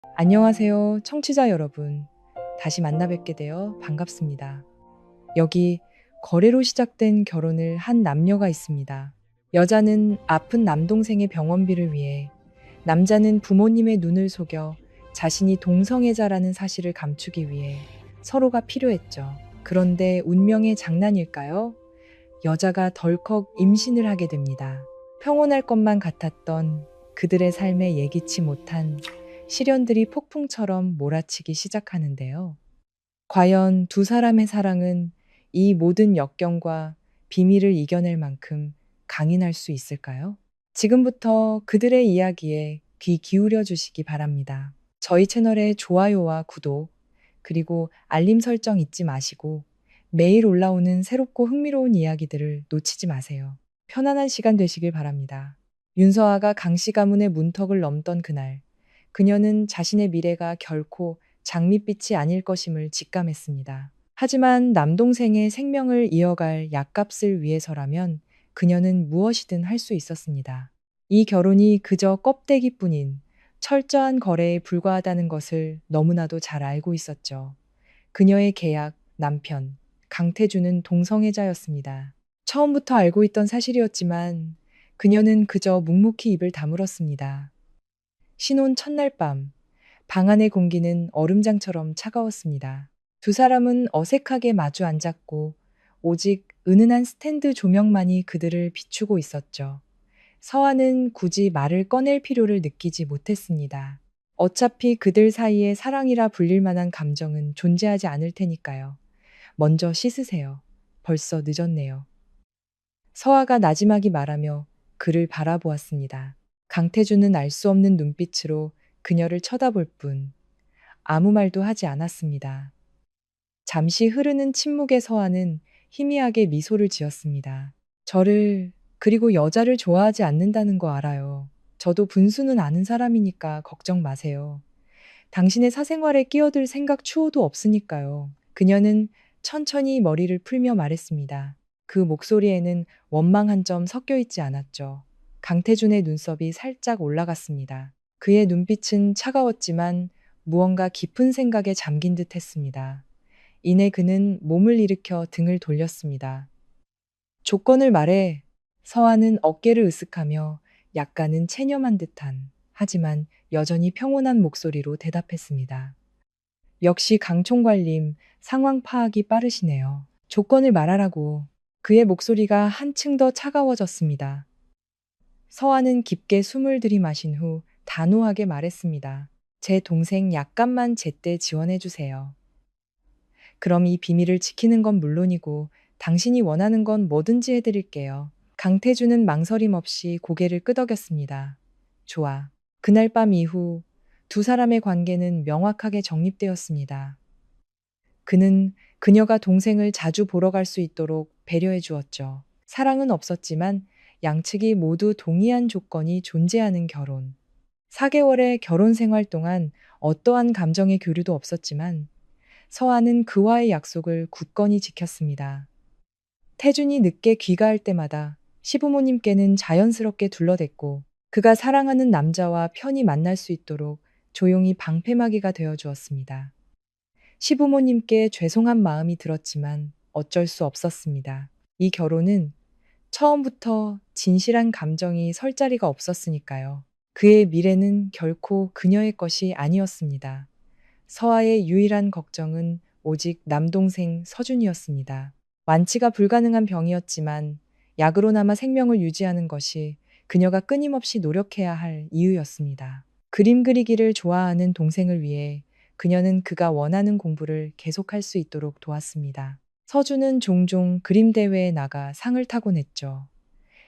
안녕하세요, 청취자 여러분. 다시 만나 뵙게 되어 반갑습니다. 여기 거래로 시작된 결혼을 한 남녀가 있습니다. 여자는 아픈 남동생의 병원비를 위해, 남자는 부모님의 눈을 속여 자신이 동성애자라는 사실을 감추기 위해 서로가 필요했죠. 그런데 운명의 장난일까요? 여자가 덜컥 임신을 하게 됩니다. 평온할 것만 같았던 그들의 삶에 예기치 못한 시련들이 폭풍처럼 몰아치기 시작하는데요. 과연 두 사람의 사랑은 이 모든 역경과 비밀을 이겨낼 만큼 강인할 수 있을까요? 지금부터 그들의 이야기에 귀 기울여 주시기 바랍니다. 저희 채널의 좋아요와 구독, 그리고 알림 설정 잊지 마시고 매일 올라오는 새롭고 흥미로운 이야기들을 놓치지 마세요. 편안한 시간 되시길 바랍니다. 윤서아가 강씨 가문의 문턱을 넘던 그날, 그녀는 자신의 미래가 결코 장밋빛이 아닐 것임을 직감했습니다. 하지만 남동생의 생명을 이어갈 약값을 위해서라면 그녀는 무엇이든 할 수 있었습니다. 이 결혼이 그저 껍데기뿐인 철저한 거래에 불과하다는 것을 너무나도 잘 알고 있었죠. 그녀의 계약, 남편, 강태주는 동성애자였습니다. 처음부터 알고 있던 사실이었지만 그녀는 그저 묵묵히 입을 다물었습니다. 신혼 첫날 밤, 방 안의 공기는 얼음장처럼 차가웠습니다. 두 사람은 어색하게 마주 앉았고 오직 은은한 스탠드 조명만이 그들을 비추고 있었죠. 서아는 굳이 말을 꺼낼 필요를 느끼지 못했습니다. 어차피 그들 사이에 사랑이라 불릴 만한 감정은 존재하지 않을 테니까요. 먼저 씻으세요. 벌써 늦었네요. 서아가 나지막이 말하며 그를 바라보았습니다. 강태주는 알 수 없는 눈빛으로 그녀를 쳐다볼 뿐 아무 말도 하지 않았습니다. 잠시 흐르는 침묵의 서아는 희미하게 미소를 지었습니다. 저를, 그리고 여자를 좋아하지 않는다는 거 알아요. 저도 분수는 아는 사람이니까 걱정 마세요. 당신의 사생활에 끼어들 생각 추호도 없으니까요. 그녀는 천천히 머리를 풀며 말했습니다. 그 목소리에는 원망 한 점 섞여 있지 않았죠. 강태준의 눈썹이 살짝 올라갔습니다. 그의 눈빛은 차가웠지만 무언가 깊은 생각에 잠긴 듯 했습니다. 이내 그는 몸을 일으켜 등을 돌렸습니다. 조건을 말해. 서아는 어깨를 으쓱하며 약간은 체념한 듯한, 하지만 여전히 평온한 목소리로 대답했습니다. 역시 강 총괄님, 상황 파악이 빠르시네요. 조건을 말하라고. 그의 목소리가 한층 더 차가워졌습니다. 서아는 깊게 숨을 들이마신 후 단호하게 말했습니다. 제 동생 약간만 제때 지원해 주세요. 그럼 이 비밀을 지키는 건 물론이고 당신이 원하는 건 뭐든지 해드릴게요. 강태주는 망설임 없이 고개를 끄덕였습니다. 좋아. 그날 밤 이후 두 사람의 관계는 명확하게 정립되었습니다. 그는 그녀가 동생을 자주 보러 갈 수 있도록 배려해 주었죠. 사랑은 없었지만 양측이 모두 동의한 조건이 존재하는 결혼. 4개월의 결혼 생활 동안 어떠한 감정의 교류도 없었지만 서아는 그와의 약속을 굳건히 지켰습니다. 태준이 늦게 귀가할 때마다 시부모님께는 자연스럽게 둘러댔고 그가 사랑하는 남자와 편히 만날 수 있도록 조용히 방패막이가 되어 주었습니다. 시부모님께 죄송한 마음이 들었지만 어쩔 수 없었습니다. 이 결혼은 처음부터 진실한 감정이 설 자리가 없었으니까요. 그의 미래는 결코 그녀의 것이 아니었습니다. 서아의 유일한 걱정은 오직 남동생 서준이었습니다. 완치가 불가능한 병이었지만 약으로나마 생명을 유지하는 것이 그녀가 끊임없이 노력해야 할 이유였습니다. 그림 그리기를 좋아하는 동생을 위해 그녀는 그가 원하는 공부를 계속할 수 있도록 도왔습니다. 서준은 종종 그림 대회에 나가 상을 타곤 했죠.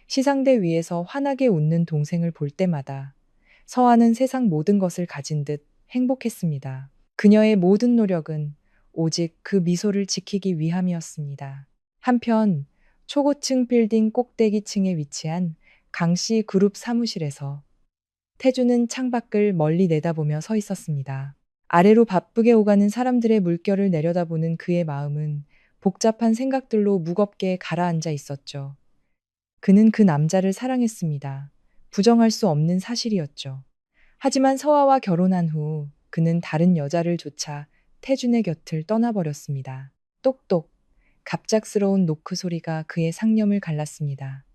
시상대 위에서 환하게 웃는 동생을 볼 때마다 서아는 세상 모든 것을 가진 듯 행복했습니다. 그녀의 모든 노력은 오직 그 미소를 지키기 위함이었습니다. 한편 초고층 빌딩 꼭대기층에 위치한 강씨 그룹 사무실에서 태주는 창밖을 멀리 내다보며 서 있었습니다. 아래로 바쁘게 오가는 사람들의 물결을 내려다보는 그의 마음은 복잡한 생각들로 무겁게 가라앉아 있었죠. 그는 그 남자를 사랑했습니다. 부정할 수 없는 사실이었죠. 하지만 서아와 결혼한 후 그는 다른 여자를 쫓아 태준의 곁을 떠나버렸습니다. 똑똑. 갑작스러운 노크 소리가 그의 상념을 갈랐습니다.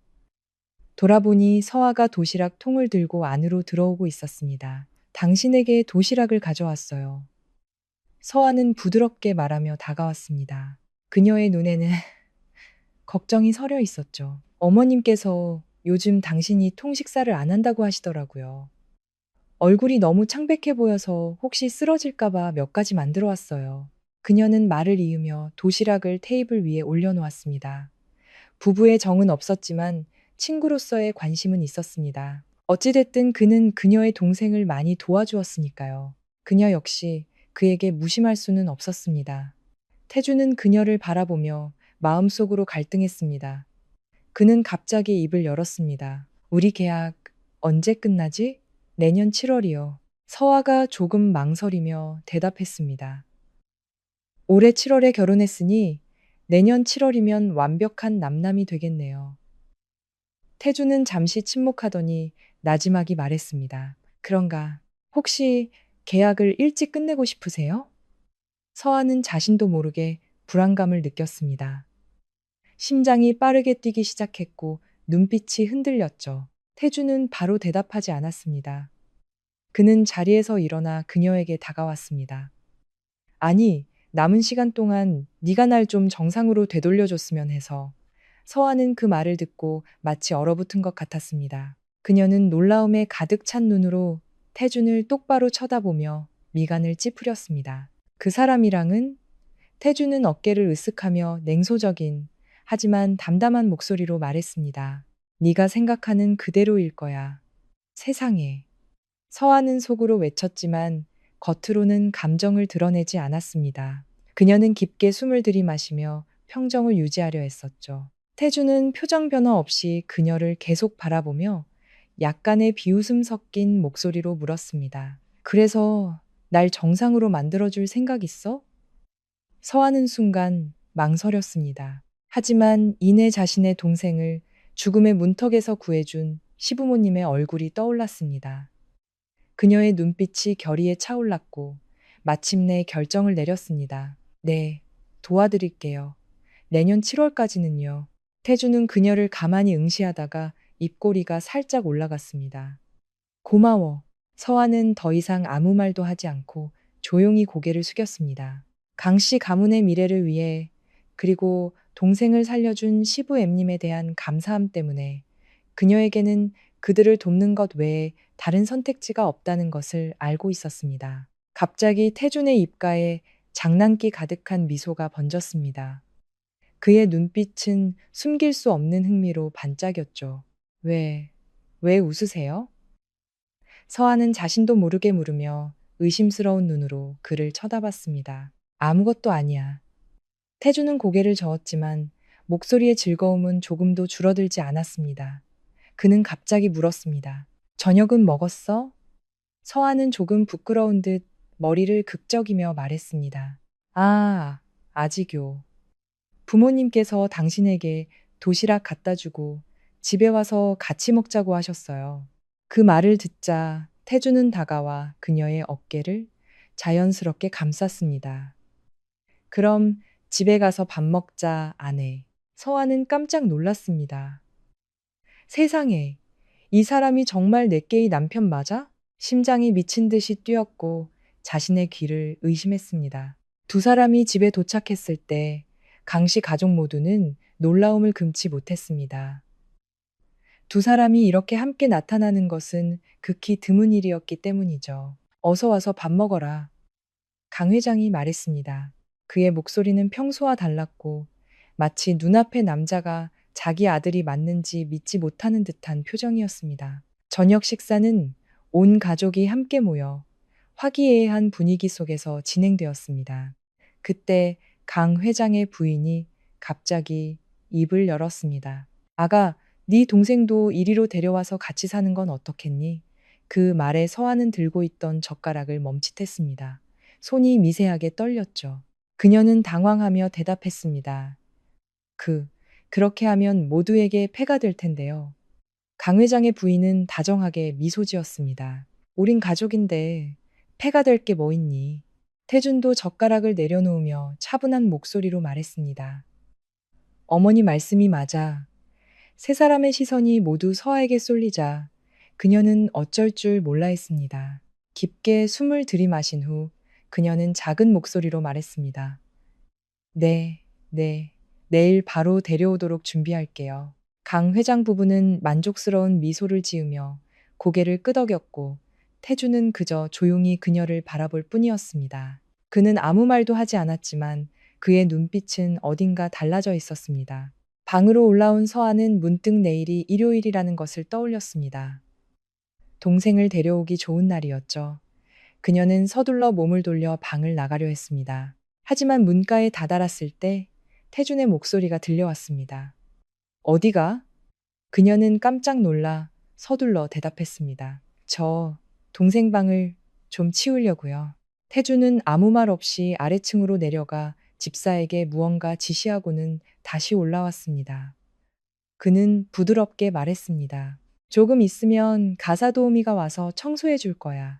돌아보니 서아가 도시락 통을 들고 안으로 들어오고 있었습니다. 당신에게 도시락을 가져왔어요. 서아는 부드럽게 말하며 다가왔습니다. 그녀의 눈에는 걱정이 서려 있었죠. 어머님께서 요즘 당신이 통식사를 안 한다고 하시더라고요. 얼굴이 너무 창백해 보여서 혹시 쓰러질까봐 몇 가지 만들어 왔어요. 그녀는 말을 이으며 도시락을 테이블 위에 올려놓았습니다. 부부의 정은 없었지만 친구로서의 관심은 있었습니다. 어찌됐든 그는 그녀의 동생을 많이 도와주었으니까요. 그녀 역시 그에게 무심할 수는 없었습니다. 태주는 그녀를 바라보며 마음속으로 갈등했습니다. 그는 갑자기 입을 열었습니다. 우리 계약 언제 끝나지? 내년 7월이요. 서아가 조금 망설이며 대답했습니다. 올해 7월에 결혼했으니 내년 7월이면 완벽한 남남이 되겠네요. 태주는 잠시 침묵하더니 나지막이 말했습니다. 그런가? 혹시 계약을 일찍 끝내고 싶으세요? 서아는 자신도 모르게 불안감을 느꼈습니다. 심장이 빠르게 뛰기 시작했고 눈빛이 흔들렸죠. 태주는 바로 대답하지 않았습니다. 그는 자리에서 일어나 그녀에게 다가왔습니다. 아니, 남은 시간 동안 네가 날 좀 정상으로 되돌려줬으면 해서. 서아는 그 말을 듣고 마치 얼어붙은 것 같았습니다. 그녀는 놀라움에 가득 찬 눈으로 태준을 똑바로 쳐다보며 미간을 찌푸렸습니다. 그 사람이랑은? 태준은 어깨를 으쓱하며 냉소적인 하지만 담담한 목소리로 말했습니다. 네가 생각하는 그대로일 거야. 세상에. 서아는 속으로 외쳤지만 겉으로는 감정을 드러내지 않았습니다. 그녀는 깊게 숨을 들이마시며 평정을 유지하려 했었죠. 태주는 표정 변화 없이 그녀를 계속 바라보며 약간의 비웃음 섞인 목소리로 물었습니다. 그래서 날 정상으로 만들어줄 생각 있어? 서하는 순간 망설였습니다. 하지만 이내 자신의 동생을 죽음의 문턱에서 구해준 시부모님의 얼굴이 떠올랐습니다. 그녀의 눈빛이 결의에 차올랐고 마침내 결정을 내렸습니다. 네, 도와드릴게요. 내년 7월까지는요. 태주는 그녀를 가만히 응시하다가 입꼬리가 살짝 올라갔습니다. 고마워. 서아는 더 이상 아무 말도 하지 않고 조용히 고개를 숙였습니다. 강씨 가문의 미래를 위해 그리고 동생을 살려준 시부엠님에 대한 감사함 때문에 그녀에게는 그들을 돕는 것 외에 다른 선택지가 없다는 것을 알고 있었습니다. 갑자기 태준의 입가에 장난기 가득한 미소가 번졌습니다. 그의 눈빛은 숨길 수 없는 흥미로 반짝였죠. 왜 웃으세요? 서아는 자신도 모르게 물으며 의심스러운 눈으로 그를 쳐다봤습니다. 아무것도 아니야. 태주는 고개를 저었지만 목소리의 즐거움은 조금도 줄어들지 않았습니다. 그는 갑자기 물었습니다. 저녁은 먹었어? 서아는 조금 부끄러운 듯 머리를 극적이며 말했습니다. 아, 아직요. 부모님께서 당신에게 도시락 갖다 주고 집에 와서 같이 먹자고 하셨어요. 그 말을 듣자 태주는 다가와 그녀의 어깨를 자연스럽게 감쌌습니다. 그럼 집에 가서 밥 먹자, 아내. 서아는 깜짝 놀랐습니다. 세상에, 이 사람이 정말 내게의 남편 맞아? 심장이 미친 듯이 뛰었고 자신의 귀를 의심했습니다. 두 사람이 집에 도착했을 때 강씨 가족 모두는 놀라움을 금치 못했습니다. 두 사람이 이렇게 함께 나타나는 것은 극히 드문 일이었기 때문이죠. 어서 와서 밥 먹어라. 강 회장이 말했습니다. 그의 목소리는 평소와 달랐고 마치 눈앞의 남자가 자기 아들이 맞는지 믿지 못하는 듯한 표정이었습니다. 저녁 식사는 온 가족이 함께 모여 화기애애한 분위기 속에서 진행되었습니다. 그때 강 회장의 부인이 갑자기 입을 열었습니다. 아가, 네 동생도 이리로 데려와서 같이 사는 건 어떻겠니? 그 말에 서아는 들고 있던 젓가락을 멈칫했습니다. 손이 미세하게 떨렸죠. 그녀는 당황하며 대답했습니다. 그렇게 하면 모두에게 폐가 될 텐데요. 강 회장의 부인은 다정하게 미소 지었습니다. 우린 가족인데 패가 될 게 뭐 있니? 태준도 젓가락을 내려놓으며 차분한 목소리로 말했습니다. 어머니 말씀이 맞아. 세 사람의 시선이 모두 서아에게 쏠리자 그녀는 어쩔 줄 몰라 했습니다. 깊게 숨을 들이마신 후 그녀는 작은 목소리로 말했습니다. 네, 네. 내일 바로 데려오도록 준비할게요. 강 회장 부부는 만족스러운 미소를 지으며 고개를 끄덕였고 태주는 그저 조용히 그녀를 바라볼 뿐이었습니다. 그는 아무 말도 하지 않았지만 그의 눈빛은 어딘가 달라져 있었습니다. 방으로 올라온 서아는 문득 내일이 일요일이라는 것을 떠올렸습니다. 동생을 데려오기 좋은 날이었죠. 그녀는 서둘러 몸을 돌려 방을 나가려 했습니다. 하지만 문가에 다다랐을 때 태준의 목소리가 들려왔습니다. 어디가? 그녀는 깜짝 놀라 서둘러 대답했습니다. 저 동생 방을 좀 치우려고요. 태준은 아무 말 없이 아래층으로 내려가 집사에게 무언가 지시하고는 다시 올라왔습니다. 그는 부드럽게 말했습니다. 조금 있으면 가사 도우미가 와서 청소해 줄 거야.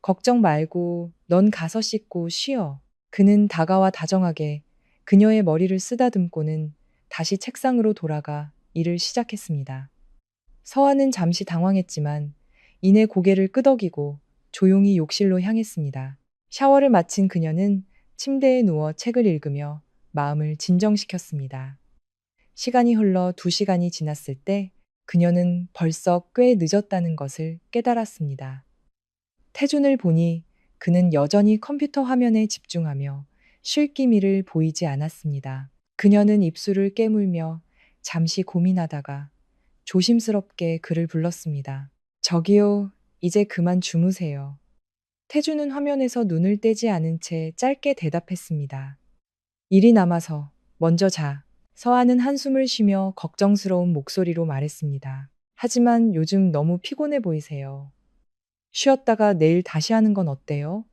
걱정 말고 넌 가서 씻고 쉬어. 그는 다가와 다정하게 그녀의 머리를 쓰다듬고는 다시 책상으로 돌아가 일을 시작했습니다. 서아는 잠시 당황했지만 이내 고개를 끄덕이고 조용히 욕실로 향했습니다. 샤워를 마친 그녀는 침대에 누워 책을 읽으며 마음을 진정시켰습니다. 시간이 흘러 2시간이 지났을 때 그녀는 벌써 꽤 늦었다는 것을 깨달았습니다. 태준을 보니 그는 여전히 컴퓨터 화면에 집중하며 쉴 기미를 보이지 않았습니다. 그녀는 입술을 깨물며 잠시 고민하다가 조심스럽게 그를 불렀습니다. 저기요, 이제 그만 주무세요. 태준은 화면에서 눈을 떼지 않은 채 짧게 대답했습니다. 일이 남아서 먼저 자. 서아는 한숨을 쉬며 걱정스러운 목소리로 말했습니다. 하지만 요즘 너무 피곤해 보이세요. 쉬었다가 내일 다시 하는 건 어때요?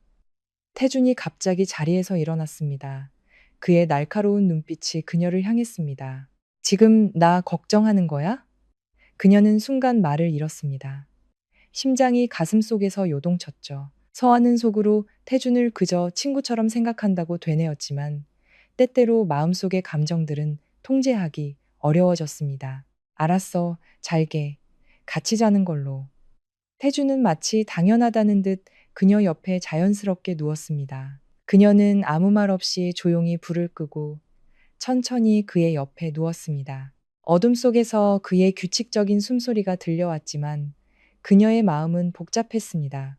태준이 갑자기 자리에서 일어났습니다. 그의 날카로운 눈빛이 그녀를 향했습니다. 지금 나 걱정하는 거야? 그녀는 순간 말을 잃었습니다. 심장이 가슴속에서 요동쳤죠. 서아는 속으로 태준을 그저 친구처럼 생각한다고 되뇌었지만 때때로 마음속의 감정들은 통제하기 어려워졌습니다. 알았어, 잘게. 같이 자는 걸로. 태준은 마치 당연하다는 듯 그녀 옆에 자연스럽게 누웠습니다. 그녀는 아무 말 없이 조용히 불을 끄고 천천히 그의 옆에 누웠습니다. 어둠 속에서 그의 규칙적인 숨소리가 들려왔지만 그녀의 마음은 복잡했습니다.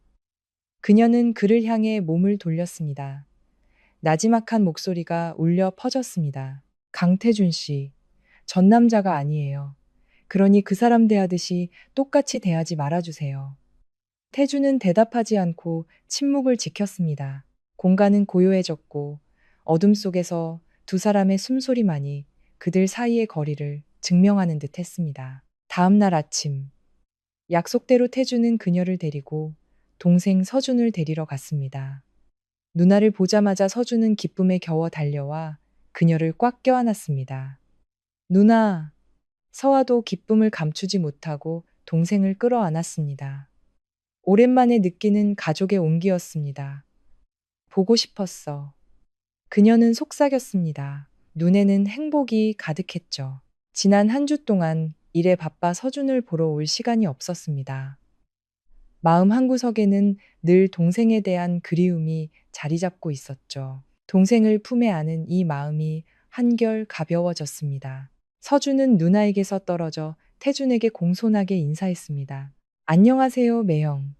그녀는 그를 향해 몸을 돌렸습니다. 나지막한 목소리가 울려 퍼졌습니다. 강태준 씨, 전 남자가 아니에요. 그러니 그 사람 대하듯이 똑같이 대하지 말아주세요. 태주는 대답하지 않고 침묵을 지켰습니다. 공간은 고요해졌고 어둠 속에서 두 사람의 숨소리만이 그들 사이의 거리를 증명하는 듯 했습니다. 다음 날 아침, 약속대로 태주는 그녀를 데리고 동생 서준을 데리러 갔습니다. 누나를 보자마자 서준은 기쁨에 겨워 달려와 그녀를 꽉 껴안았습니다. 누나, 서아도 기쁨을 감추지 못하고 동생을 끌어안았습니다. 오랜만에 느끼는 가족의 온기였습니다. 보고 싶었어. 그녀는 속삭였습니다. 눈에는 행복이 가득했죠. 지난 한 주 동안 일에 바빠 서준을 보러 올 시간이 없었습니다. 마음 한구석에는 늘 동생에 대한 그리움이 자리 잡고 있었죠. 동생을 품에 안은 이 마음이 한결 가벼워졌습니다. 서준은 누나에게서 떨어져 태준에게 공손하게 인사했습니다. 안녕하세요, 매형.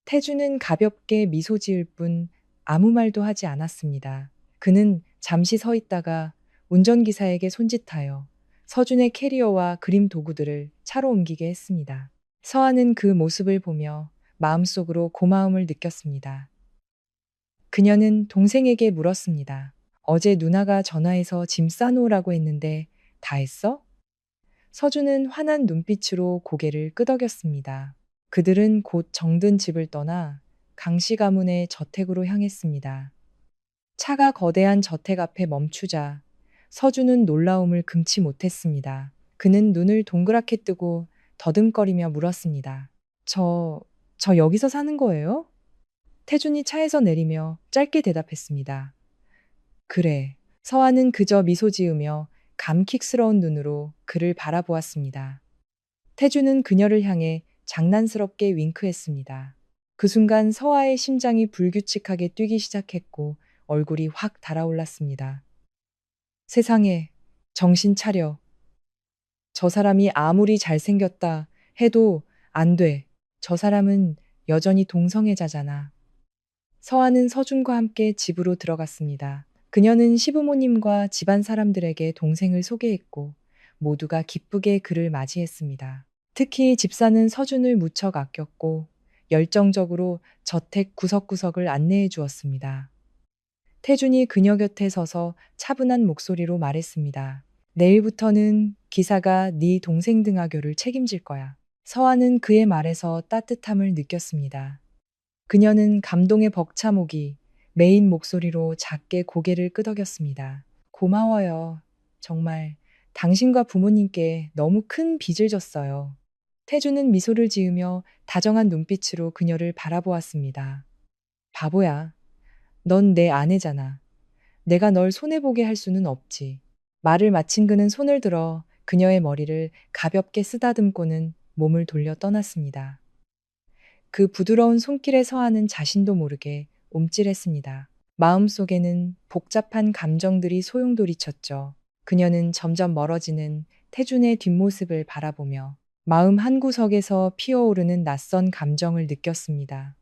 태준은 가볍게 미소 지을 뿐 아무 말도 하지 않았습니다. 그는 잠시 서 있다가 운전기사에게 손짓하여 서준의 캐리어와 그림 도구들을 차로 옮기게 했습니다. 서아는 그 모습을 보며 마음속으로 고마움을 느꼈습니다. 그녀는 동생에게 물었습니다. 어제 누나가 전화해서 짐 싸놓으라고 했는데 다 했어? 서준은 환한 눈빛으로 고개를 끄덕였습니다. 그들은 곧 정든 집을 떠나 강씨 가문의 저택으로 향했습니다. 차가 거대한 저택 앞에 멈추자 서준은 놀라움을 금치 못했습니다. 그는 눈을 동그랗게 뜨고 더듬거리며 물었습니다. 저 여기서 사는 거예요? 태준이 차에서 내리며 짧게 대답했습니다. 그래. 서아는 그저 미소 지으며 감킥스러운 눈으로 그를 바라보았습니다. 태준은 그녀를 향해 장난스럽게 윙크했습니다. 그 순간 서아의 심장이 불규칙하게 뛰기 시작했고 얼굴이 확 달아올랐습니다. 세상에, 정신 차려. 저 사람이 아무리 잘생겼다 해도 안 돼. 저 사람은 여전히 동성애자잖아. 서아는 서준과 함께 집으로 들어갔습니다. 그녀는 시부모님과 집안 사람들에게 동생을 소개했고 모두가 기쁘게 그를 맞이했습니다. 특히 집사는 서준을 무척 아꼈고 열정적으로 저택 구석구석을 안내해 주었습니다. 태준이 그녀 곁에 서서 차분한 목소리로 말했습니다. 내일부터는 기사가 네 동생 등하교를 책임질 거야. 서아는 그의 말에서 따뜻함을 느꼈습니다. 그녀는 감동에 벅차목이 메인 목소리로 작게 고개를 끄덕였습니다. 고마워요. 정말 당신과 부모님께 너무 큰 빚을 졌어요. 태주는 미소를 지으며 다정한 눈빛으로 그녀를 바라보았습니다. 바보야. 넌 내 아내잖아. 내가 널 손해보게 할 수는 없지. 말을 마친 그는 손을 들어 그녀의 머리를 가볍게 쓰다듬고는 몸을 돌려 떠났습니다. 그 부드러운 손길에 서하는 자신도 모르게 움찔했습니다. 마음속에는 복잡한 감정들이 소용돌이쳤죠. 그녀는 점점 멀어지는 태준의 뒷모습을 바라보며 마음 한구석에서 피어오르는 낯선 감정을 느꼈습니다.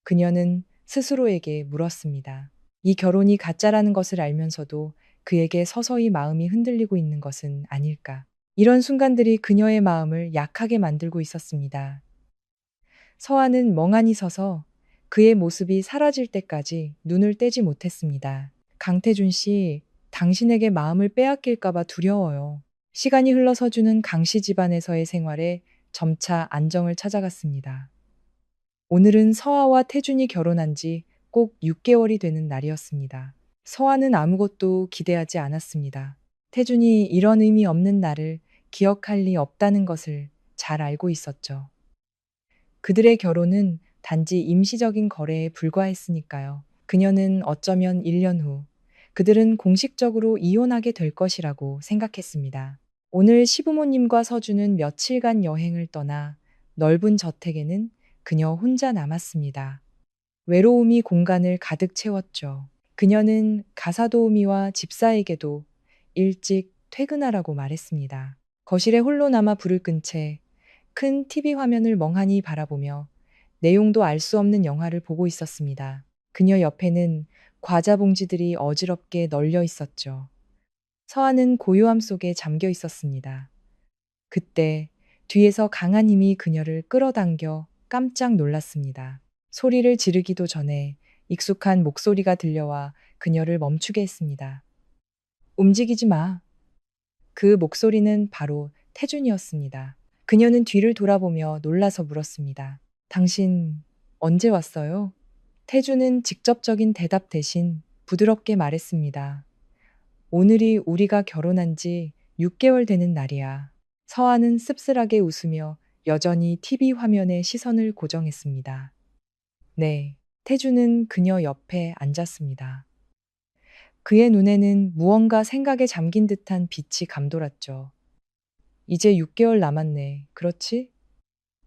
그녀는 스스로에게 물었습니다. 이 결혼이 가짜라는 것을 알면서도 그에게 서서히 마음이 흔들리고 있는 것은 아닐까. 이런 순간들이 그녀의 마음을 약하게 만들고 있었습니다. 서아는 멍하니 서서 그의 모습이 사라질 때까지 눈을 떼지 못했습니다. 강태준 씨, 당신에게 마음을 빼앗길까봐 두려워요. 시간이 흘러 서준은 강씨 집안에서의 생활에 점차 안정을 찾아갔습니다. 오늘은 서아와 태준이 결혼한 지 꼭 6개월이 되는 날이었습니다. 서아는 아무것도 기대하지 않았습니다. 태준이 이런 의미 없는 날을 기억할 리 없다는 것을 잘 알고 있었죠. 그들의 결혼은 단지 임시적인 거래에 불과했으니까요. 그녀는 어쩌면 1년 후 그들은 공식적으로 이혼하게 될 것이라고 생각했습니다. 오늘 시부모님과 서준은 며칠간 여행을 떠나 넓은 저택에는 그녀 혼자 남았습니다. 외로움이 공간을 가득 채웠죠. 그녀는 가사도우미와 집사에게도 일찍 퇴근하라고 말했습니다. 거실에 홀로 남아 불을 끈 채 큰 TV 화면을 멍하니 바라보며 내용도 알 수 없는 영화를 보고 있었습니다. 그녀 옆에는 과자 봉지들이 어지럽게 널려 있었죠. 서아는 고요함 속에 잠겨 있었습니다. 그때 뒤에서 강한 힘이 그녀를 끌어당겨 깜짝 놀랐습니다. 소리를 지르기도 전에 익숙한 목소리가 들려와 그녀를 멈추게 했습니다. 움직이지 마. 그 목소리는 바로 태준이었습니다. 그녀는 뒤를 돌아보며 놀라서 물었습니다. 당신 언제 왔어요? 태준은 직접적인 대답 대신 부드럽게 말했습니다. 오늘이 우리가 결혼한 지 6개월 되는 날이야. 서아는 씁쓸하게 웃으며 여전히 TV 화면에 시선을 고정했습니다. 네, 태준은 그녀 옆에 앉았습니다. 그의 눈에는 무언가 생각에 잠긴 듯한 빛이 감돌았죠. 이제 6개월 남았네. 그렇지?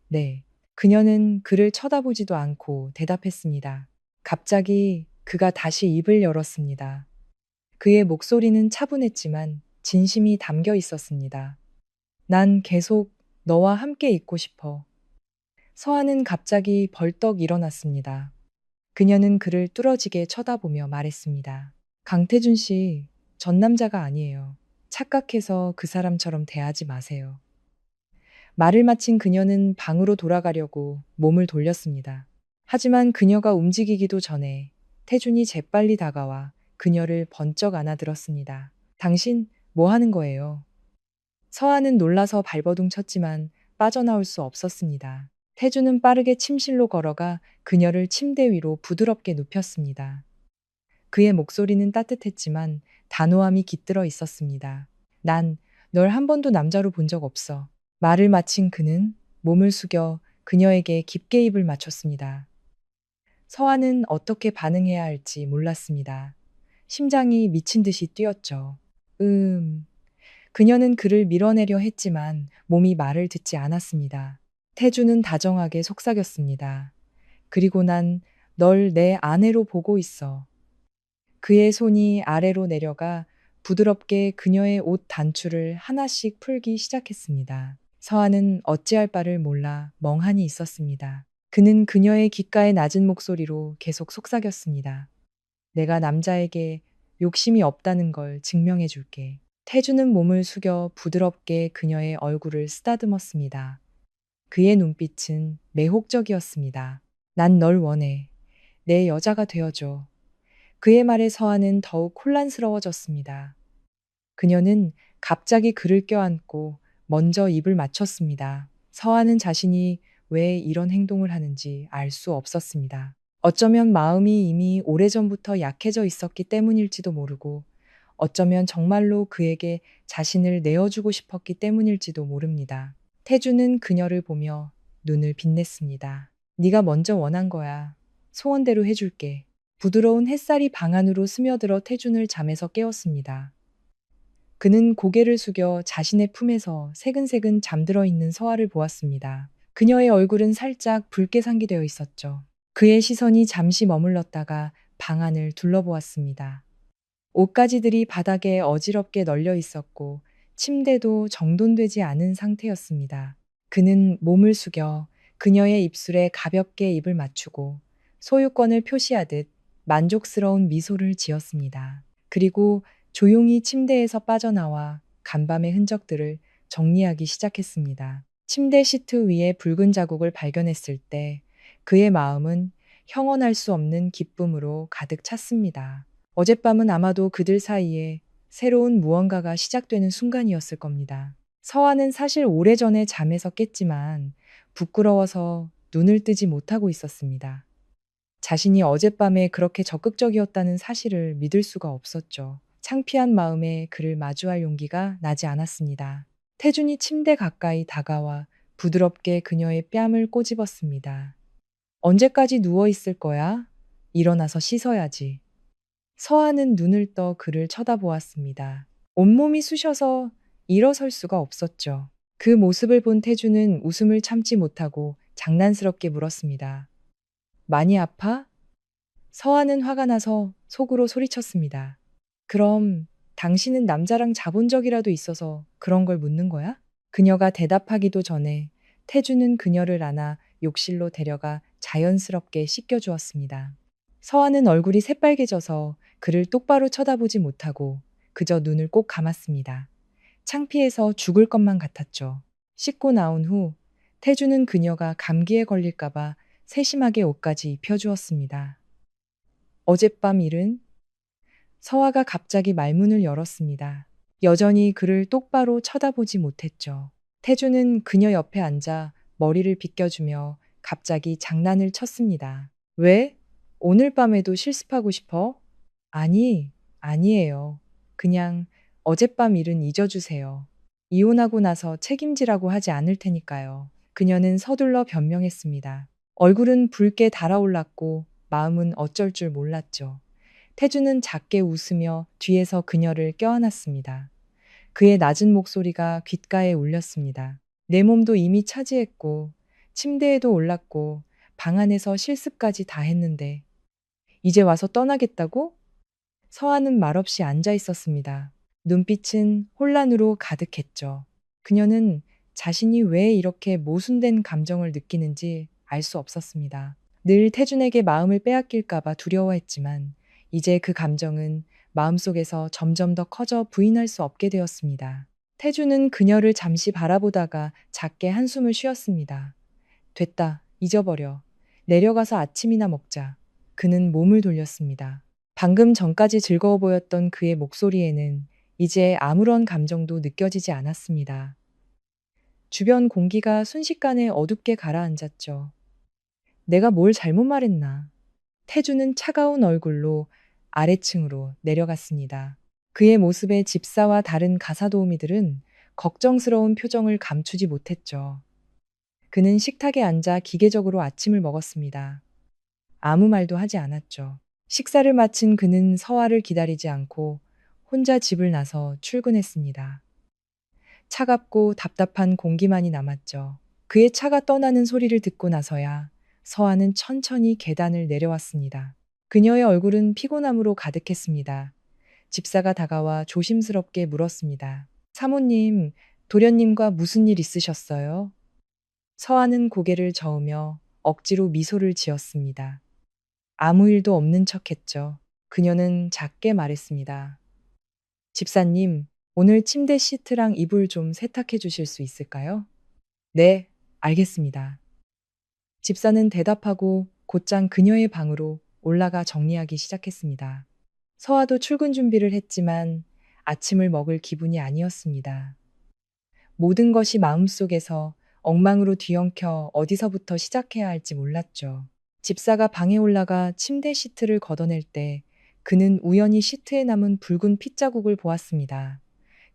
네. 그녀는 그를 쳐다보지도 않고 대답했습니다. 갑자기 그가 다시 입을 열었습니다. 그의 목소리는 차분했지만 진심이 담겨 있었습니다. 난 계속 너와 함께 있고 싶어. 서아는 갑자기 벌떡 일어났습니다. 그녀는 그를 뚫어지게 쳐다보며 말했습니다. 강태준 씨, 전 남자가 아니에요. 착각해서 그 사람처럼 대하지 마세요. 말을 마친 그녀는 방으로 돌아가려고 몸을 돌렸습니다. 하지만 그녀가 움직이기도 전에 태준이 재빨리 다가와 그녀를 번쩍 안아들었습니다. 당신 뭐 하는 거예요? 서아는 놀라서 발버둥 쳤지만 빠져나올 수 없었습니다. 태준은 빠르게 침실로 걸어가 그녀를 침대 위로 부드럽게 눕혔습니다. 그의 목소리는 따뜻했지만 단호함이 깃들어 있었습니다. 난 널 한 번도 남자로 본 적 없어. 말을 마친 그는 몸을 숙여 그녀에게 깊게 입을 맞췄습니다. 서아는 어떻게 반응해야 할지 몰랐습니다. 심장이 미친 듯이 뛰었죠. 그녀는 그를 밀어내려 했지만 몸이 말을 듣지 않았습니다. 태주는 다정하게 속삭였습니다. 그리고 난 널 내 아내로 보고 있어. 그의 손이 아래로 내려가 부드럽게 그녀의 옷 단추를 하나씩 풀기 시작했습니다. 서아는 어찌할 바를 몰라 멍하니 있었습니다. 그는 그녀의 귓가에 낮은 목소리로 계속 속삭였습니다. 내가 남자에게 욕심이 없다는 걸 증명해 줄게. 태주는 몸을 숙여 부드럽게 그녀의 얼굴을 쓰다듬었습니다. 그의 눈빛은 매혹적이었습니다. 난 널 원해. 내 여자가 되어줘. 그의 말에 서아는 더욱 혼란스러워졌습니다. 그녀는 갑자기 그를 껴안고 먼저 입을 맞췄습니다. 서아는 자신이 왜 이런 행동을 하는지 알 수 없었습니다. 어쩌면 마음이 이미 오래전부터 약해져 있었기 때문일지도 모르고, 어쩌면 정말로 그에게 자신을 내어주고 싶었기 때문일지도 모릅니다. 태주는 그녀를 보며 눈을 빛냈습니다. 네가 먼저 원한 거야. 소원대로 해줄게. 부드러운 햇살이 방 안으로 스며들어 태준을 잠에서 깨웠습니다. 그는 고개를 숙여 자신의 품에서 새근새근 잠들어 있는 서아를 보았습니다. 그녀의 얼굴은 살짝 붉게 상기되어 있었죠. 그의 시선이 잠시 머물렀다가 방 안을 둘러보았습니다. 옷가지들이 바닥에 어지럽게 널려 있었고 침대도 정돈되지 않은 상태였습니다. 그는 몸을 숙여 그녀의 입술에 가볍게 입을 맞추고 소유권을 표시하듯 만족스러운 미소를 지었습니다. 그리고 조용히 침대에서 빠져나와 간밤의 흔적들을 정리하기 시작했습니다. 침대 시트 위에 붉은 자국을 발견했을 때 그의 마음은 형언할 수 없는 기쁨으로 가득 찼습니다. 어젯밤은 아마도 그들 사이에 새로운 무언가가 시작되는 순간이었을 겁니다. 서아는 사실 오래전에 잠에서 깼지만 부끄러워서 눈을 뜨지 못하고 있었습니다. 자신이 어젯밤에 그렇게 적극적이었다는 사실을 믿을 수가 없었죠. 창피한 마음에 그를 마주할 용기가 나지 않았습니다. 태준이 침대 가까이 다가와 부드럽게 그녀의 뺨을 꼬집었습니다. 언제까지 누워 있을 거야? 일어나서 씻어야지. 서아는 눈을 떠 그를 쳐다보았습니다. 온몸이 쑤셔서 일어설 수가 없었죠. 그 모습을 본 태주는 웃음을 참지 못하고 장난스럽게 물었습니다. 많이 아파? 서아는 화가 나서 속으로 소리쳤습니다. 그럼 당신은 남자랑 자본 적이라도 있어서 그런 걸 묻는 거야? 그녀가 대답하기도 전에 태주는 그녀를 안아 욕실로 데려가 자연스럽게 씻겨주었습니다. 서아는 얼굴이 새빨개져서 그를 똑바로 쳐다보지 못하고 그저 눈을 꼭 감았습니다. 창피해서 죽을 것만 같았죠. 씻고 나온 후 태주는 그녀가 감기에 걸릴까봐 세심하게 옷까지 입혀주었습니다. 어젯밤 일은? 서아가 갑자기 말문을 열었습니다. 여전히 그를 똑바로 쳐다보지 못했죠. 태주는 그녀 옆에 앉아 머리를 빗겨주며 갑자기 장난을 쳤습니다. 왜? 오늘 밤에도 실습하고 싶어? 아니에요. 그냥 어젯밤 일은 잊어주세요. 이혼하고 나서 책임지라고 하지 않을 테니까요. 그녀는 서둘러 변명했습니다. 얼굴은 붉게 달아올랐고 마음은 어쩔 줄 몰랐죠. 태주는 작게 웃으며 뒤에서 그녀를 껴안았습니다. 그의 낮은 목소리가 귓가에 울렸습니다. 내 몸도 이미 차지했고 침대에도 올랐고 방 안에서 실습까지 다 했는데 이제 와서 떠나겠다고? 서아는 말없이 앉아 있었습니다. 눈빛은 혼란으로 가득했죠. 그녀는 자신이 왜 이렇게 모순된 감정을 느끼는지 알 수 없었습니다. 늘 태준에게 마음을 빼앗길까봐 두려워했지만 이제 그 감정은 마음속에서 점점 더 커져 부인할 수 없게 되었습니다. 태준은 그녀를 잠시 바라보다가 작게 한숨을 쉬었습니다. 됐다, 잊어버려. 내려가서 아침이나 먹자. 그는 몸을 돌렸습니다. 방금 전까지 즐거워 보였던 그의 목소리에는 이제 아무런 감정도 느껴지지 않았습니다. 주변 공기가 순식간에 어둡게 가라앉았죠. 내가 뭘 잘못 말했나. 태주는 차가운 얼굴로 아래층으로 내려갔습니다. 그의 모습에 집사와 다른 가사도우미들은 걱정스러운 표정을 감추지 못했죠. 그는 식탁에 앉아 기계적으로 아침을 먹었습니다. 아무 말도 하지 않았죠. 식사를 마친 그는 서아를 기다리지 않고 혼자 집을 나서 출근했습니다. 차갑고 답답한 공기만이 남았죠. 그의 차가 떠나는 소리를 듣고 나서야 서아는 천천히 계단을 내려왔습니다. 그녀의 얼굴은 피곤함으로 가득했습니다. 집사가 다가와 조심스럽게 물었습니다. 사모님, 도련님과 무슨 일 있으셨어요? 서아는 고개를 저으며 억지로 미소를 지었습니다. 아무 일도 없는 척했죠. 그녀는 작게 말했습니다. 집사님, 오늘 침대 시트랑 이불 좀 세탁해 주실 수 있을까요? 네, 알겠습니다. 집사는 대답하고 곧장 그녀의 방으로 올라가 정리하기 시작했습니다. 서아도 출근 준비를 했지만 아침을 먹을 기분이 아니었습니다. 모든 것이 마음속에서 엉망으로 뒤엉켜 어디서부터 시작해야 할지 몰랐죠. 집사가 방에 올라가 침대 시트를 걷어낼 때 그는 우연히 시트에 남은 붉은 핏자국을 보았습니다.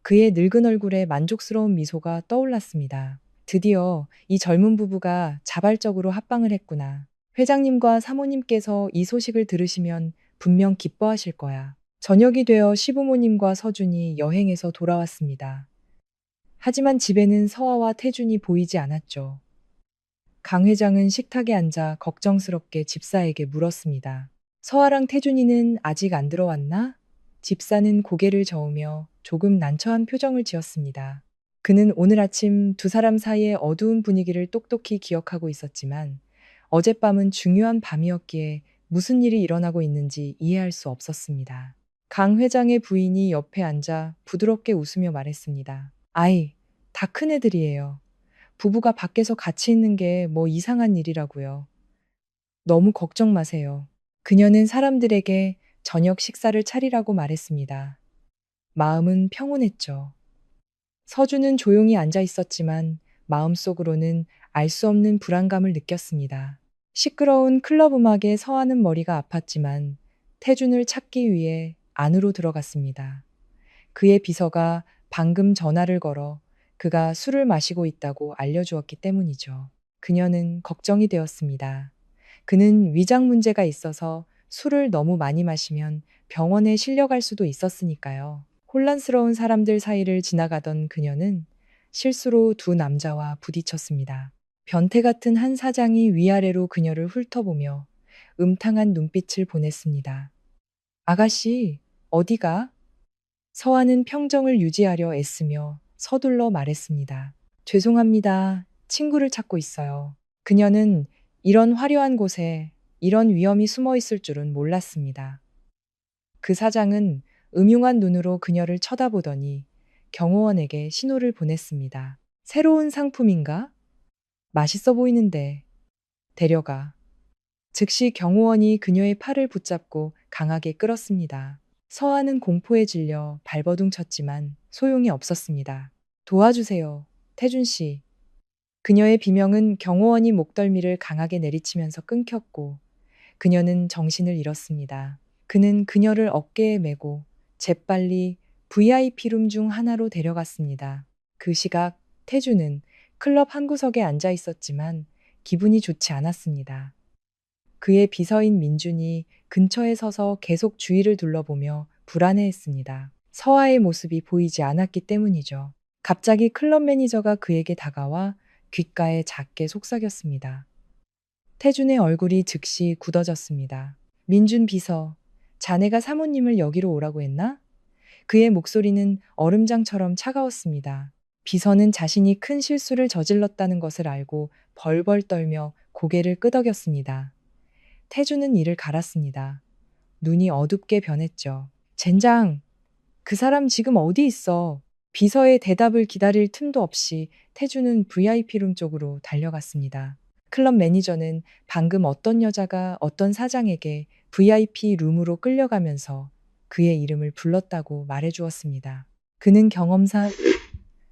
그의 늙은 얼굴에 만족스러운 미소가 떠올랐습니다. 드디어 이 젊은 부부가 자발적으로 합방을 했구나. 회장님과 사모님께서 이 소식을 들으시면 분명 기뻐하실 거야. 저녁이 되어 시부모님과 서준이 여행에서 돌아왔습니다. 하지만 집에는 서아와 태준이 보이지 않았죠. 강 회장은 식탁에 앉아 걱정스럽게 집사에게 물었습니다. 서아랑 태준이는 아직 안 들어왔나? 집사는 고개를 저으며 조금 난처한 표정을 지었습니다. 그는 오늘 아침 두 사람 사이의 어두운 분위기를 똑똑히 기억하고 있었지만 어젯밤은 중요한 밤이었기에 무슨 일이 일어나고 있는지 이해할 수 없었습니다. 강 회장의 부인이 옆에 앉아 부드럽게 웃으며 말했습니다. 아이, 다 큰애들이에요. 부부가 밖에서 같이 있는 게 뭐 이상한 일이라고요. 너무 걱정 마세요. 그녀는 사람들에게 저녁 식사를 차리라고 말했습니다. 마음은 평온했죠. 서준은 조용히 앉아 있었지만 마음속으로는 알 수 없는 불안감을 느꼈습니다. 시끄러운 클럽 음악에 서하는 머리가 아팠지만 태준을 찾기 위해 안으로 들어갔습니다. 그의 비서가 방금 전화를 걸어 그가 술을 마시고 있다고 알려주었기 때문이죠. 그녀는 걱정이 되었습니다. 그는 위장 문제가 있어서 술을 너무 많이 마시면 병원에 실려갈 수도 있었으니까요. 혼란스러운 사람들 사이를 지나가던 그녀는 실수로 두 남자와 부딪혔습니다. 변태 같은 한 사장이 위아래로 그녀를 훑어보며 음탕한 눈빛을 보냈습니다. 아가씨, 어디가? 서아는 평정을 유지하려 애쓰며 서둘러 말했습니다. 죄송합니다. 친구를 찾고 있어요. 그녀는 이런 화려한 곳에 이런 위험이 숨어 있을 줄은 몰랐습니다. 그 사장은 음흉한 눈으로 그녀를 쳐다보더니 경호원에게 신호를 보냈습니다. 새로운 상품인가? 맛있어 보이는데. 데려가. 즉시 경호원이 그녀의 팔을 붙잡고 강하게 끌었습니다. 서아는 공포에 질려 발버둥 쳤지만 소용이 없었습니다. 도와주세요. 태준 씨. 그녀의 비명은 경호원이 목덜미를 강하게 내리치면서 끊겼고 그녀는 정신을 잃었습니다. 그는 그녀를 어깨에 메고 재빨리 VIP룸 중 하나로 데려갔습니다. 그 시각 태주는 클럽 한 구석에 앉아 있었지만 기분이 좋지 않았습니다. 그의 비서인 민준이 근처에 서서 계속 주위를 둘러보며 불안해했습니다. 서아의 모습이 보이지 않았기 때문이죠. 갑자기 클럽 매니저가 그에게 다가와 귓가에 작게 속삭였습니다. 태준의 얼굴이 즉시 굳어졌습니다. 민준 비서, 자네가 사모님을 여기로 오라고 했나? 그의 목소리는 얼음장처럼 차가웠습니다. 비서는 자신이 큰 실수를 저질렀다는 것을 알고 벌벌 떨며 고개를 끄덕였습니다. 태준은 이를 갈았습니다. 눈이 어둡게 변했죠. 젠장, 그 사람 지금 어디 있어? 비서의 대답을 기다릴 틈도 없이 태준은 VIP룸 쪽으로 달려갔습니다. 클럽 매니저는 방금 어떤 여자가 어떤 사장에게 VIP 룸으로 끌려가면서 그의 이름을 불렀다고 말해주었습니다. 그는 경험상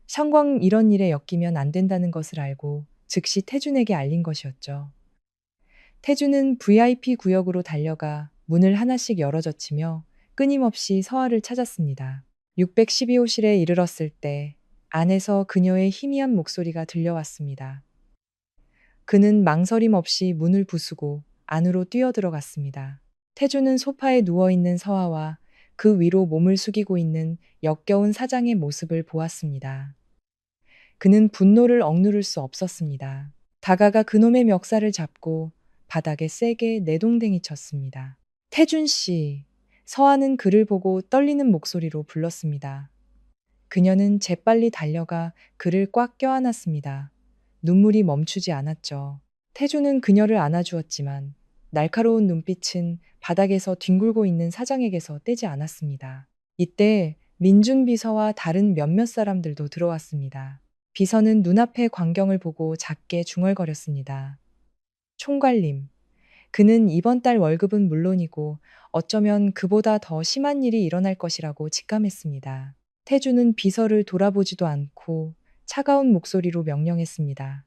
성광 이런 일에 엮이면 안 된다는 것을 알고 즉시 태준에게 알린 것이었죠. 태준은 VIP 구역으로 달려가 문을 하나씩 열어젖히며 끊임없이 서아를 찾았습니다. 612호실에 이르렀을 때 안에서 그녀의 희미한 목소리가 들려왔습니다. 그는 망설임 없이 문을 부수고 안으로 뛰어들어갔습니다. 태주는 소파에 누워있는 서아와 그 위로 몸을 숙이고 있는 역겨운 사장의 모습을 보았습니다. 그는 분노를 억누를 수 없었습니다. 다가가 그놈의 멱살을 잡고 바닥에 세게 내동댕이 쳤습니다. 태준 씨, 서아는 그를 보고 떨리는 목소리로 불렀습니다. 그녀는 재빨리 달려가 그를 꽉 껴안았습니다. 눈물이 멈추지 않았죠. 태주는 그녀를 안아주었지만 날카로운 눈빛은 바닥에서 뒹굴고 있는 사장에게서 떼지 않았습니다. 이때 민준 비서와 다른 몇몇 사람들도 들어왔습니다. 비서는 눈앞의 광경을 보고 작게 중얼거렸습니다. 총괄님, 그는 이번 달 월급은 물론이고 어쩌면 그보다 더 심한 일이 일어날 것이라고 직감했습니다. 태주는 비서를 돌아보지도 않고 차가운 목소리로 명령했습니다.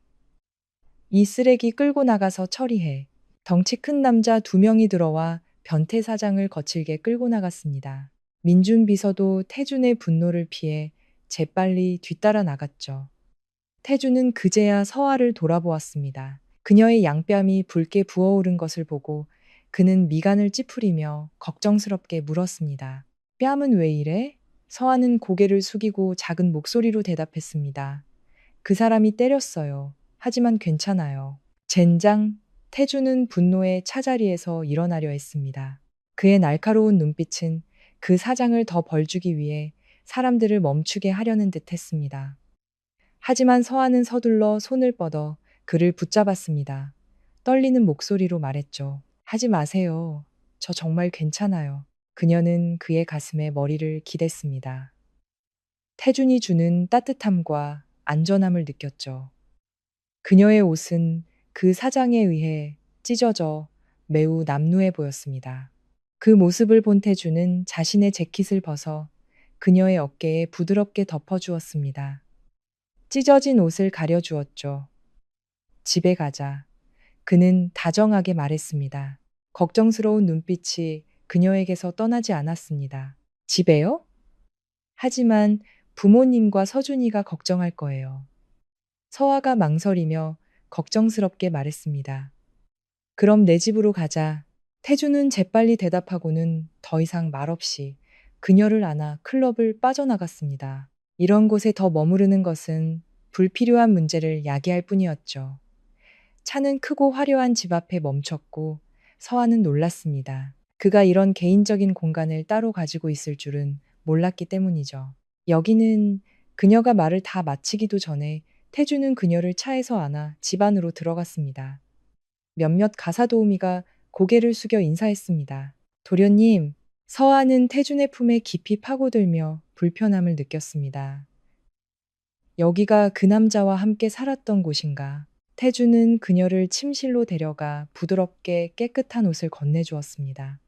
이 쓰레기 끌고 나가서 처리해. 덩치 큰 남자 2명이 들어와 변태 사장을 거칠게 끌고 나갔습니다. 민준 비서도 태준의 분노를 피해 재빨리 뒤따라 나갔죠. 태준은 그제야 서아를 돌아보았습니다. 그녀의 양뺨이 붉게 부어오른 것을 보고 그는 미간을 찌푸리며 걱정스럽게 물었습니다. 뺨은 왜 이래? 서아는 고개를 숙이고 작은 목소리로 대답했습니다. 그 사람이 때렸어요. 하지만 괜찮아요. 젠장. 태주는 분노에 차자리에서 일어나려 했습니다. 그의 날카로운 눈빛은 그 사장을 더 벌주기 위해 사람들을 멈추게 하려는 듯 했습니다. 하지만 서아는 서둘러 손을 뻗어 그를 붙잡았습니다. 떨리는 목소리로 말했죠. 하지 마세요. 저 정말 괜찮아요. 그녀는 그의 가슴에 머리를 기댔습니다. 태준이 주는 따뜻함과 안전함을 느꼈죠. 그녀의 옷은 그 사장에 의해 찢어져 매우 남루해 보였습니다. 그 모습을 본 태준은 자신의 재킷을 벗어 그녀의 어깨에 부드럽게 덮어주었습니다. 찢어진 옷을 가려주었죠. 집에 가자. 그는 다정하게 말했습니다. 걱정스러운 눈빛이 그녀에게서 떠나지 않았습니다. 집에요? 하지만 부모님과 서준이가 걱정할 거예요. 서아가 망설이며 걱정스럽게 말했습니다. 그럼 내 집으로 가자. 태주는 재빨리 대답하고는 더 이상 말없이 그녀를 안아 클럽을 빠져나갔습니다. 이런 곳에 더 머무르는 것은 불필요한 문제를 야기할 뿐이었죠. 차는 크고 화려한 집 앞에 멈췄고 서아는 놀랐습니다. 그가 이런 개인적인 공간을 따로 가지고 있을 줄은 몰랐기 때문이죠. 여기는 그녀가 말을 다 마치기도 전에 태주는 그녀를 차에서 안아 집 안으로 들어갔습니다. 몇몇 가사 도우미가 고개를 숙여 인사했습니다. 도련님, 서아는 태준의 품에 깊이 파고들며 불편함을 느꼈습니다. 여기가 그 남자와 함께 살았던 곳인가? 태준은 그녀를 침실로 데려가 부드럽게 깨끗한 옷을 건네주었습니다.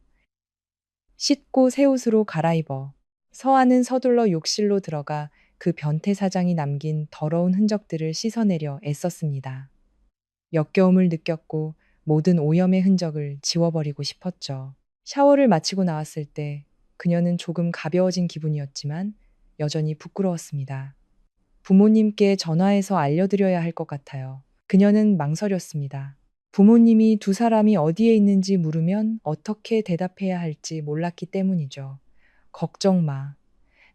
씻고 새 옷으로 갈아입어. 서아는 서둘러 욕실로 들어가 그 변태 사장이 남긴 더러운 흔적들을 씻어내려 애썼습니다. 역겨움을 느꼈고 모든 오염의 흔적을 지워버리고 싶었죠. 샤워를 마치고 나왔을 때 그녀는 조금 가벼워진 기분이었지만 여전히 부끄러웠습니다. 부모님께 전화해서 알려드려야 할 것 같아요. 그녀는 망설였습니다. 부모님이 두 사람이 어디에 있는지 물으면 어떻게 대답해야 할지 몰랐기 때문이죠. 걱정 마.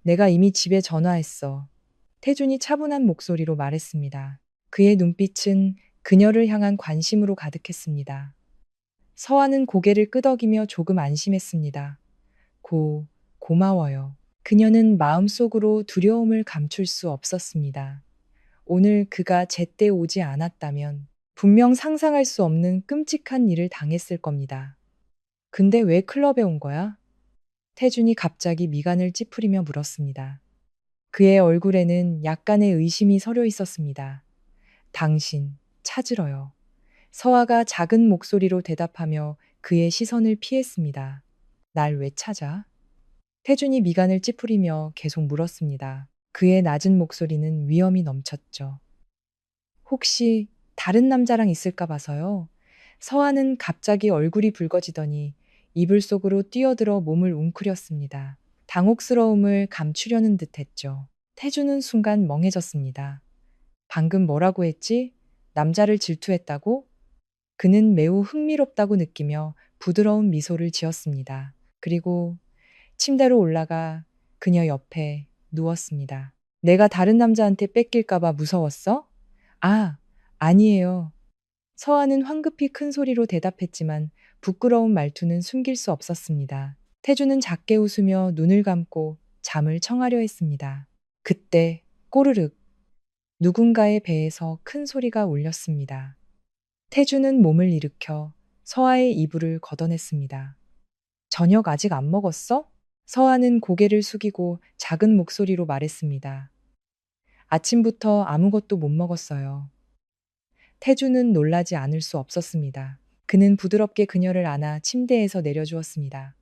내가 이미 집에 전화했어. 태준이 차분한 목소리로 말했습니다. 그의 눈빛은 그녀를 향한 관심으로 가득했습니다. 서아는 고개를 끄덕이며 조금 안심했습니다. 고마워요. 그녀는 마음속으로 두려움을 감출 수 없었습니다. 오늘 그가 제때 오지 않았다면 분명 상상할 수 없는 끔찍한 일을 당했을 겁니다. 근데 왜 클럽에 온 거야? 태준이 갑자기 미간을 찌푸리며 물었습니다. 그의 얼굴에는 약간의 의심이 서려 있었습니다. 당신, 찾으러요. 서아가 작은 목소리로 대답하며 그의 시선을 피했습니다. 날 왜 찾아? 태준이 미간을 찌푸리며 계속 물었습니다. 그의 낮은 목소리는 위험이 넘쳤죠. 혹시 다른 남자랑 있을까 봐서요. 서아는 갑자기 얼굴이 붉어지더니 이불 속으로 뛰어들어 몸을 웅크렸습니다. 당혹스러움을 감추려는 듯 했죠. 태주는 순간 멍해졌습니다. 방금 뭐라고 했지? 남자를 질투했다고? 그는 매우 흥미롭다고 느끼며 부드러운 미소를 지었습니다. 그리고 침대로 올라가 그녀 옆에 누웠습니다. 내가 다른 남자한테 뺏길까봐 무서웠어? 아, 아니에요. 서아는 황급히 큰 소리로 대답했지만 부끄러운 말투는 숨길 수 없었습니다. 태주는 작게 웃으며 눈을 감고 잠을 청하려 했습니다. 그때 꼬르륵 누군가의 배에서 큰 소리가 울렸습니다. 태주는 몸을 일으켜 서아의 이불을 걷어냈습니다. 저녁 아직 안 먹었어? 서아는 고개를 숙이고 작은 목소리로 말했습니다. 아침부터 아무것도 못 먹었어요. 태주는 놀라지 않을 수 없었습니다. 그는 부드럽게 그녀를 안아 침대에서 내려주었습니다.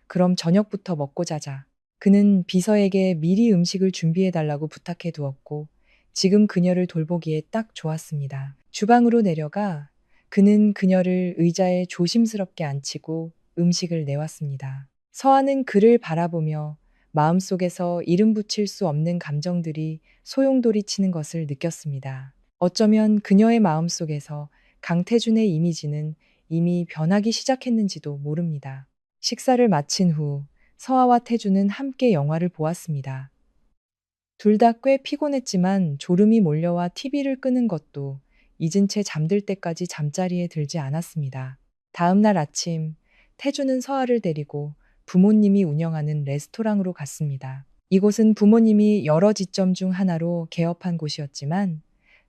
그럼 저녁부터 먹고 자자. 그는 비서에게 미리 음식을 준비해 달라고 부탁해 두었고, 지금 그녀를 돌보기에 딱 좋았습니다. 주방으로 내려가 그는 그녀를 의자에 조심스럽게 앉히고 음식을 내왔습니다. 서아는 그를 바라보며 마음속에서 이름 붙일 수 없는 감정들이 소용돌이 치는 것을 느꼈습니다. 어쩌면 그녀의 마음속에서 강태준의 이미지는 이미 변하기 시작했는지도 모릅니다. 식사를 마친 후 서아와 태준은 함께 영화를 보았습니다. 둘 다 꽤 피곤했지만 졸음이 몰려와 TV를 끄는 것도 잊은 채 잠들 때까지 잠자리에 들지 않았습니다. 다음 날 아침, 태준은 서아를 데리고 부모님이 운영하는 레스토랑으로 갔습니다. 이곳은 부모님이 여러 지점 중 하나로 개업한 곳이었지만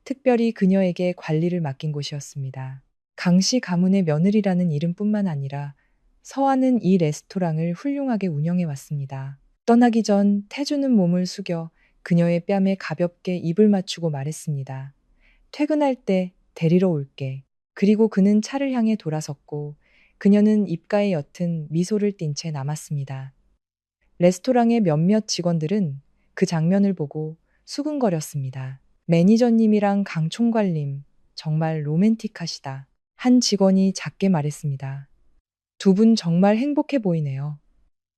특별히 그녀에게 관리를 맡긴 곳이었습니다. 강씨 가문의 며느리라는 이름뿐만 아니라 서아는 이 레스토랑을 훌륭하게 운영해 왔습니다. 떠나기 전 태주는 몸을 숙여 그녀의 뺨에 가볍게 입을 맞추고 말했습니다. 퇴근할 때 데리러 올게. 그리고 그는 차를 향해 돌아섰고 그녀는 입가에 옅은 미소를 띤 채 남았습니다. 레스토랑의 몇몇 직원들은 그 장면을 보고 수근거렸습니다. 매니저님이랑 강 총괄님, 정말 로맨틱하시다. 한 직원이 작게 말했습니다. 두 분 정말 행복해 보이네요.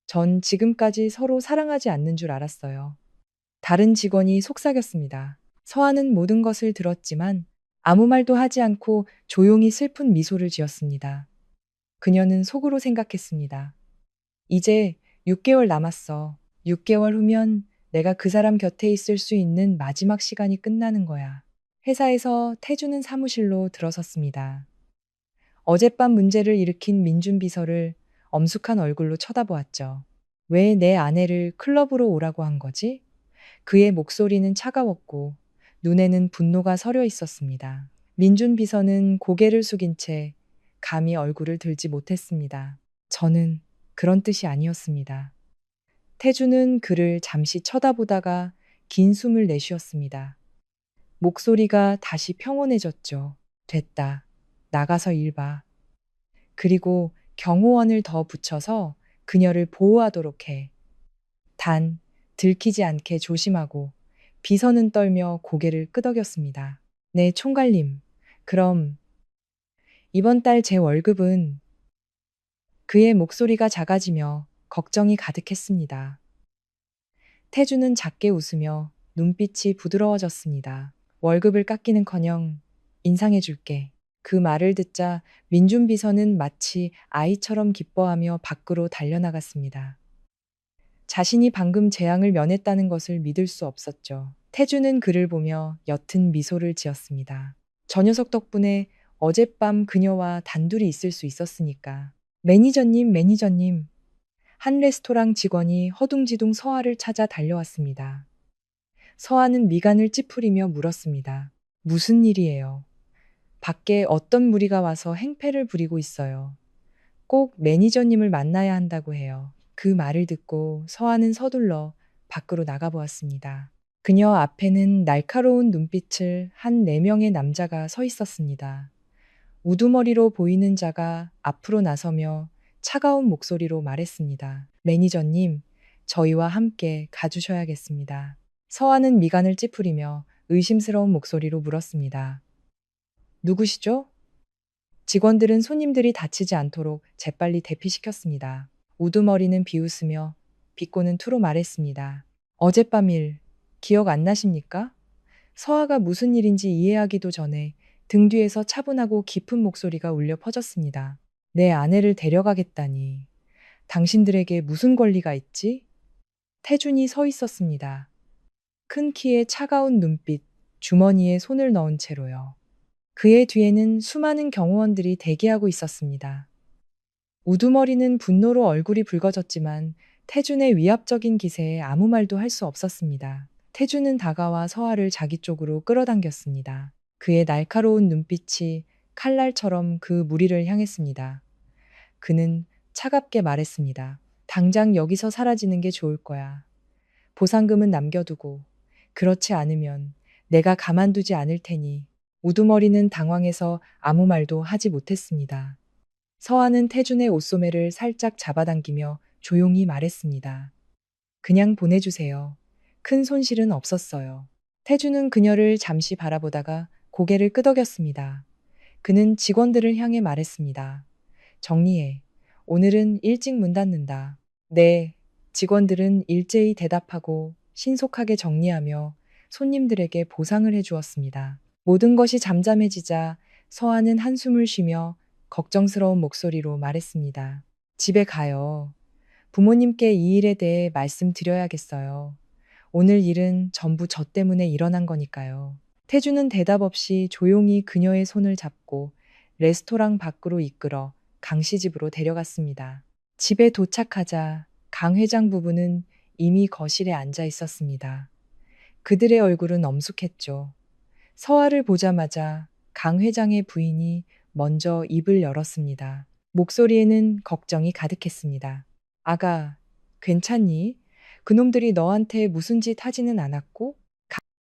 전 지금까지 서로 사랑하지 않는 줄 알았어요. 다른 직원이 속삭였습니다. 서아는 모든 것을 들었지만 아무 말도 하지 않고 조용히 슬픈 미소를 지었습니다. 그녀는 속으로 생각했습니다. 이제 6개월 남았어. 6개월 후면 내가 그 사람 곁에 있을 수 있는 마지막 시간이 끝나는 거야. 회사에서 태주는 사무실로 들어섰습니다. 어젯밤 문제를 일으킨 민준 비서를 엄숙한 얼굴로 쳐다보았죠. 왜 내 아내를 클럽으로 오라고 한 거지? 그의 목소리는 차가웠고 눈에는 분노가 서려 있었습니다. 민준 비서는 고개를 숙인 채 감히 얼굴을 들지 못했습니다. 저는 그런 뜻이 아니었습니다. 태주는 그를 잠시 쳐다보다가 긴 숨을 내쉬었습니다. 목소리가 다시 평온해졌죠. 됐다. 나가서 일 봐. 그리고 경호원을 더 붙여서 그녀를 보호하도록 해. 단, 들키지 않게 조심하고 비서는 떨며 고개를 끄덕였습니다. 네, 총괄님. 그럼 이번 달 제 월급은 그의 목소리가 작아지며 걱정이 가득했습니다. 태주는 작게 웃으며 눈빛이 부드러워졌습니다. 월급을 깎기는커녕 인상해줄게. 그 말을 듣자 민준 비서는 마치 아이처럼 기뻐하며 밖으로 달려나갔습니다. 자신이 방금 재앙을 면했다는 것을 믿을 수 없었죠. 태주는 그를 보며 옅은 미소를 지었습니다. 저 녀석 덕분에 어젯밤 그녀와 단둘이 있을 수 있었으니까. 매니저님. 한 레스토랑 직원이 허둥지둥 서아를 찾아 달려왔습니다. 서아는 미간을 찌푸리며 물었습니다. 무슨 일이에요? 밖에 어떤 무리가 와서 행패를 부리고 있어요. 꼭 매니저님을 만나야 한다고 해요. 그 말을 듣고 서아는 서둘러 밖으로 나가보았습니다. 그녀 앞에는 날카로운 눈빛을 한 4명의 남자가 서 있었습니다. 우두머리로 보이는 자가 앞으로 나서며 차가운 목소리로 말했습니다. 매니저님, 저희와 함께 가주셔야겠습니다. 서아는 미간을 찌푸리며 의심스러운 목소리로 물었습니다. 누구시죠? 직원들은 손님들이 다치지 않도록 재빨리 대피시켰습니다. 우두머리는 비웃으며 비꼬는 투로 말했습니다. 어젯밤 일 기억 안 나십니까? 서아가 무슨 일인지 이해하기도 전에 등 뒤에서 차분하고 깊은 목소리가 울려 퍼졌습니다. 내 아내를 데려가겠다니. 당신들에게 무슨 권리가 있지? 태준이 서 있었습니다. 큰 키에 차가운 눈빛, 주머니에 손을 넣은 채로요. 그의 뒤에는 수많은 경호원들이 대기하고 있었습니다. 우두머리는 분노로 얼굴이 붉어졌지만 태준의 위압적인 기세에 아무 말도 할 수 없었습니다. 태준은 다가와 서아를 자기 쪽으로 끌어당겼습니다. 그의 날카로운 눈빛이 칼날처럼 그 무리를 향했습니다. 그는 차갑게 말했습니다. 당장 여기서 사라지는 게 좋을 거야. 보상금은 남겨두고, 그렇지 않으면 내가 가만두지 않을 테니. 우두머리는 당황해서 아무 말도 하지 못했습니다. 서아는 태준의 옷소매를 살짝 잡아당기며 조용히 말했습니다. 그냥 보내주세요. 큰 손실은 없었어요. 태준은 그녀를 잠시 바라보다가 고개를 끄덕였습니다. 그는 직원들을 향해 말했습니다. 정리해. 오늘은 일찍 문 닫는다. 네. 직원들은 일제히 대답하고 신속하게 정리하며 손님들에게 보상을 해주었습니다. 모든 것이 잠잠해지자 서아는 한숨을 쉬며 걱정스러운 목소리로 말했습니다. 집에 가요. 부모님께 이 일에 대해 말씀드려야겠어요. 오늘 일은 전부 저 때문에 일어난 거니까요. 태주는 대답 없이 조용히 그녀의 손을 잡고 레스토랑 밖으로 이끌어 강 씨 집으로 데려갔습니다. 집에 도착하자 강 회장 부부는 이미 거실에 앉아 있었습니다. 그들의 얼굴은 엄숙했죠. 서아를 보자마자 강 회장의 부인이 먼저 입을 열었습니다. 목소리에는 걱정이 가득했습니다. 아가, 괜찮니? 그놈들이 너한테 무슨 짓 하지는 않았고?